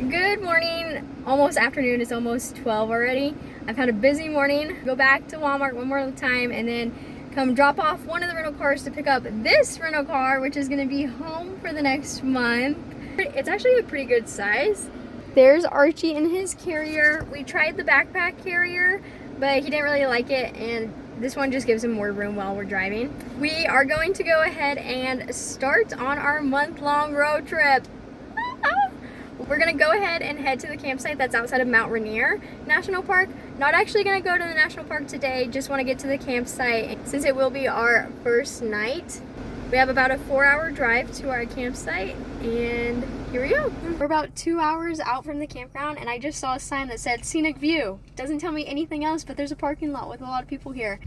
Good morning, almost afternoon, it's almost 12 already. I've had a busy morning. Go back to Walmart one more time and then come drop off one of the rental cars to pick up this rental car, which is gonna be home for the next month. It's actually a pretty good size. There's Archie in his carrier. We tried the backpack carrier, but he didn't really like it, and this one just gives him more room while we're driving. We are going to go ahead and start on our month-long road trip. We're gonna go ahead and head to the campsite that's outside of Mount Rainier National Park. Not actually gonna go to the national park today, just wanna get to the campsite since it will be our first night. We have about a 4-hour drive to our campsite, and here we go. We're about 2 hours out from the campground, and I just saw a sign that said scenic view. Doesn't tell me anything else, but there's a parking lot with a lot of people here.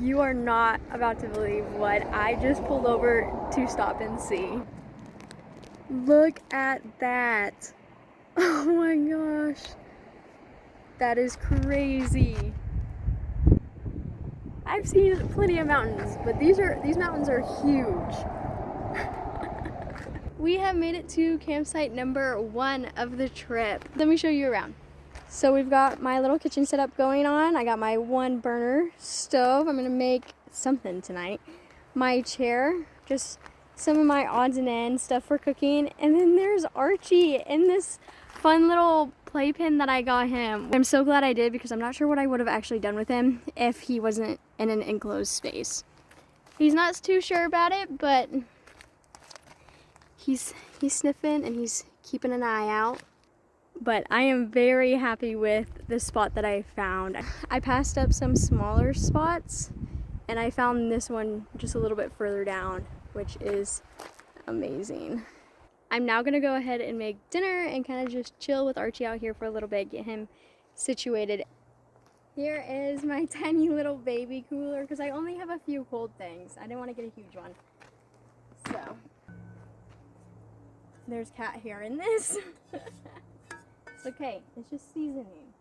You are not about to believe what I just pulled over to stop and see. Look at that. Oh my gosh. That is crazy. I've seen plenty of mountains, but these mountains are huge. We have made it to campsite number 1 of the trip. Let me show you around. So we've got my little kitchen setup going on. I got my 1 burner stove. I'm gonna make something tonight. My chair, just some of my odds and ends stuff for cooking. And then there's Archie in this fun little playpen that I got him. I'm so glad I did because I'm not sure what I would have actually done with him if he wasn't in an enclosed space. He's not too sure about it, but he's sniffing and he's keeping an eye out. But I am very happy with the spot that I found. I passed up some smaller spots and I found this one just a little bit further down, which is amazing. I'm now gonna go ahead and make dinner and kind of just chill with Archie out here for a little bit, get him situated. Here is my tiny little baby cooler because I only have a few cold things. I didn't want to get a huge one. So, there's cat hair in this. It's okay, it's just seasoning.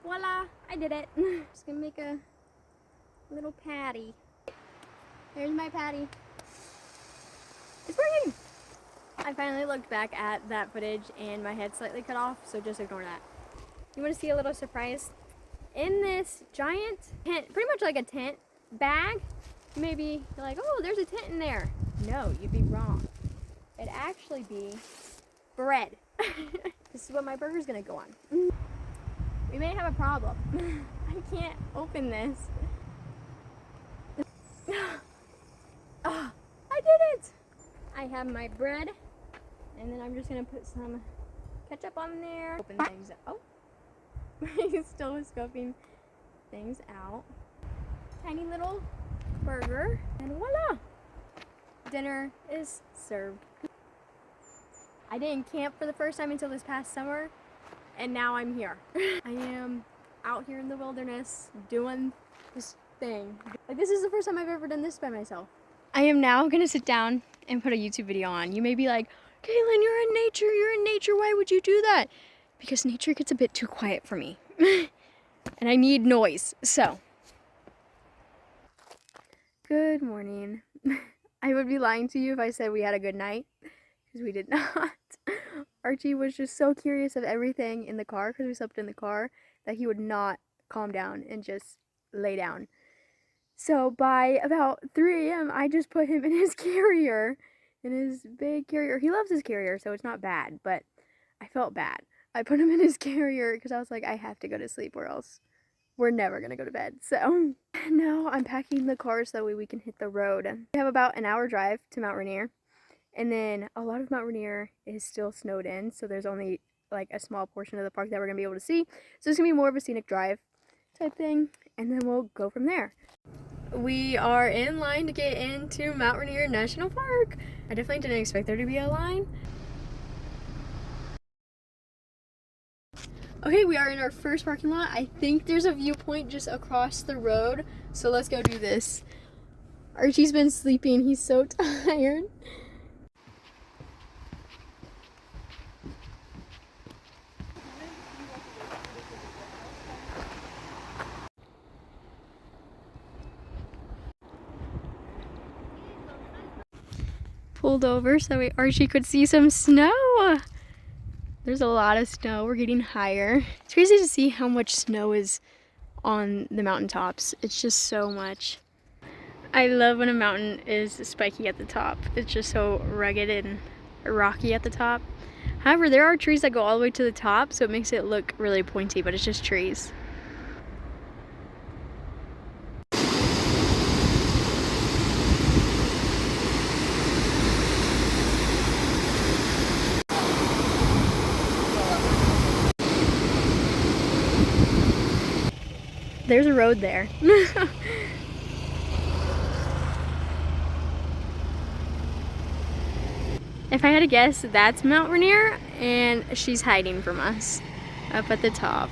Voila, I did it. Just gonna make a little patty. Here's my patty. It's working! I finally looked back at that footage and my head slightly cut off, so just ignore that. You wanna see a little surprise? In this giant tent, pretty much like a tent bag, maybe you're like, oh, there's a tent in there. No, you'd be wrong. It'd actually be bread. This is what my burger's gonna go on. We may have a problem. I can't open this. Oh, I did it! I have my bread, and then I'm just gonna put some ketchup on there. Open things up. Oh, he's still scoping things out. Tiny little burger, and voila! Dinner is served. I didn't camp for the first time until this past summer, and now I'm here. I am out here in the wilderness doing this thing. Like, this is the first time I've ever done this by myself. I am now gonna sit down and put a YouTube video on. You may be like, Caitlin, you're in nature, why would you do that? Because nature gets a bit too quiet for me. And I need noise, so. Good morning. I would be lying to you if I said we had a good night, because we did not. Archie was just so curious of everything in the car, because we slept in the car, that he would not calm down and just lay down. So by about 3 a.m., I just put him in his carrier, in his big carrier. He loves his carrier, so it's not bad, but I felt bad. I put him in his carrier because I was like, I have to go to sleep or else we're never going to go to bed. So now I'm packing the car so that way we can hit the road. We have about an hour drive to Mount Rainier. And then a lot of Mount Rainier is still snowed in, so there's only like a small portion of the park that we're going to be able to see. So it's going to be more of a scenic drive type thing, and then we'll go from there. We are in line to get into Mount Rainier National Park. I definitely didn't expect there to be a line. Okay, we are in our first parking lot. I think there's a viewpoint just across the road, so let's go do this. Archie's been sleeping, he's so tired. pulled over so that Archie could see some snow. There's a lot of snow. We're getting higher. It's crazy to see how much snow is on the mountaintops. It's just so much. I love when a mountain is spiky at the top. It's just so rugged and rocky at the top. However, there are trees that go all the way to the top, so it makes it look really pointy, but it's just trees. There's a road there. If I had to guess, that's Mount Rainier, and she's hiding from us up at the top.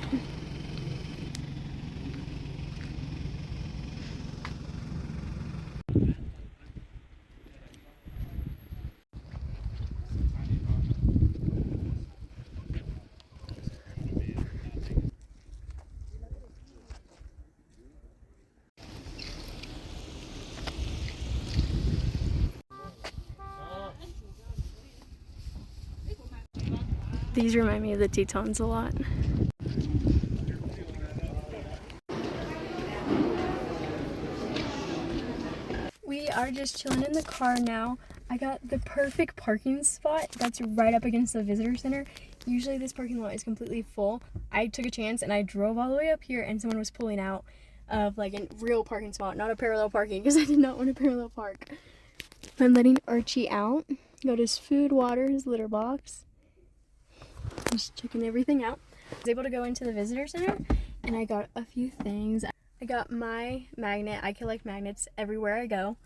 These remind me of the Tetons a lot. We are just chilling in the car now. I got the perfect parking spot that's right up against the visitor center. Usually this parking lot is completely full. I took a chance and I drove all the way up here, and someone was pulling out of like a real parking spot, not a parallel parking, because I did not want to parallel park. I'm letting Archie out. Got his food, water, his litter box. Just checking everything out. I was able to go into the visitor center and I got a few things. I got my magnet. I collect magnets everywhere I go.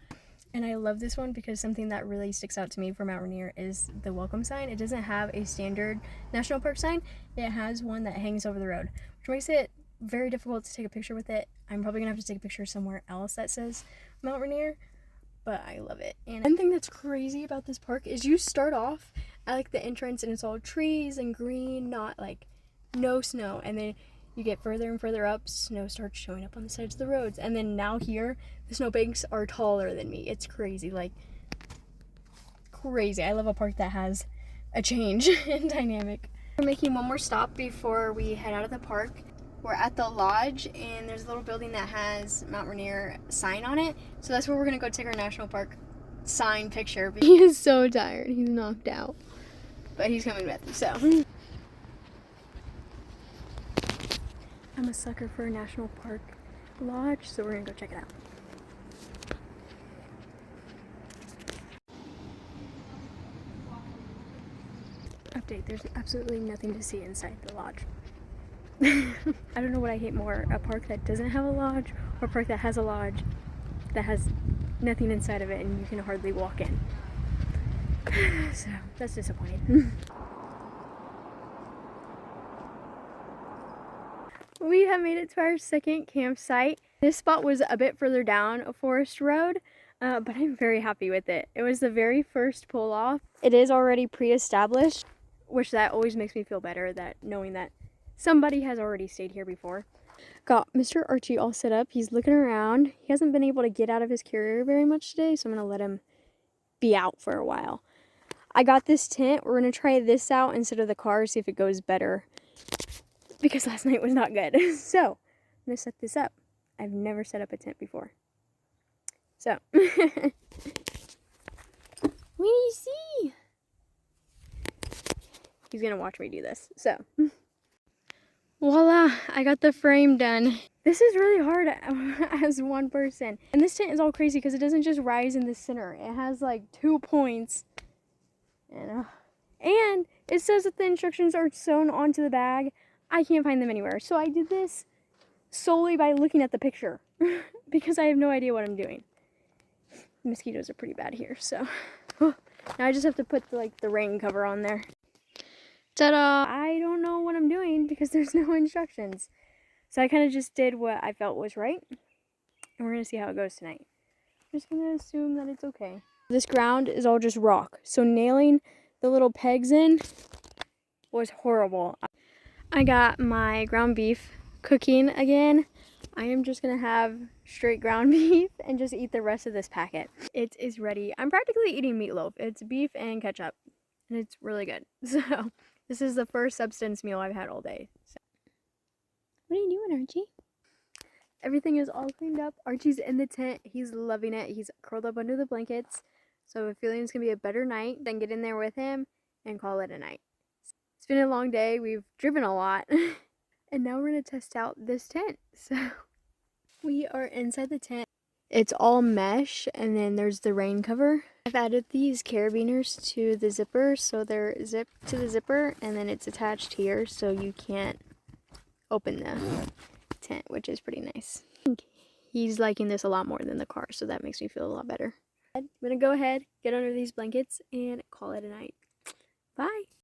And I love this one because something that really sticks out to me for Mount Rainier is the welcome sign. It doesn't have a standard national park sign. It has one that hangs over the road, which makes it very difficult to take a picture with it. I'm probably gonna have to take a picture somewhere else that says Mount Rainier, but I love it. And one thing that's crazy about this park is you start off at like the entrance and it's all trees and green, not like no snow, and then you get further and further up, snow starts showing up on the sides of the roads, and then now here the snowbanks are taller than me. It's crazy, like crazy. I love a park that has a change in dynamic. We're making one more stop before we head out of the park. We're at the lodge, and there's a little building that has Mount Rainier sign on it, so that's where we're gonna go take our national park sign picture. He is so tired, he's knocked out, but he's coming with, so I'm a sucker for a national park lodge, so we're gonna go check it out. Update, there's absolutely nothing to see inside the lodge. I don't know what I hate more, a park that doesn't have a lodge or a park that has a lodge that has nothing inside of it and you can hardly walk in. So that's disappointing. We have made it to our second campsite. This spot was a bit further down a forest road, but I'm very happy with it. It was the very first pull off. It is already pre-established, which that always makes me feel better, that knowing that somebody has already stayed here before. Got Mr. Archie all set up. He's looking around. He hasn't been able to get out of his carrier very much today, so I'm gonna let him be out for a while. I got this tent. We're gonna try this out instead of the car, see if it goes better, because last night was not good. So I'm gonna set this up. I've never set up a tent before. So what do you see? He's gonna watch me do this. So voila, I got the frame done. This is really hard as one person. And this tent is all crazy because it doesn't just rise in the center. It has like 2 points. And it says that the instructions are sewn onto the bag. I can't find them anywhere. So I did this solely by looking at the picture because I have no idea what I'm doing. The mosquitoes are pretty bad here, so now I just have to put the rain cover on there. Ta-da! I don't know what I'm doing because there's no instructions. So I kind of just did what I felt was right. And we're going to see how it goes tonight. I'm just going to assume that it's okay. This ground is all just rock. So nailing the little pegs in was horrible. I got my ground beef cooking again I am just gonna have straight ground beef and just eat the rest of this packet. It is ready. I'm practically eating meatloaf. It's beef and ketchup, and it's really good. So this is the first substance meal I've had all day. So. What are you doing, Archie? Everything is all cleaned up. Archie's in the tent. He's loving it. He's curled up under the blankets. So I have a feeling it's gonna be a better night. Then get in there with him and call it a night. It's been a long day. We've driven a lot. And now we're gonna test out this tent. So we are inside the tent. It's all mesh, and then there's the rain cover. I've added these carabiners to the zipper, so they're zipped to the zipper, and then it's attached here, so you can't open the tent, which is pretty nice. He's liking this a lot more than the car, so that makes me feel a lot better. I'm gonna go ahead, get under these blankets, and call it a night. Bye.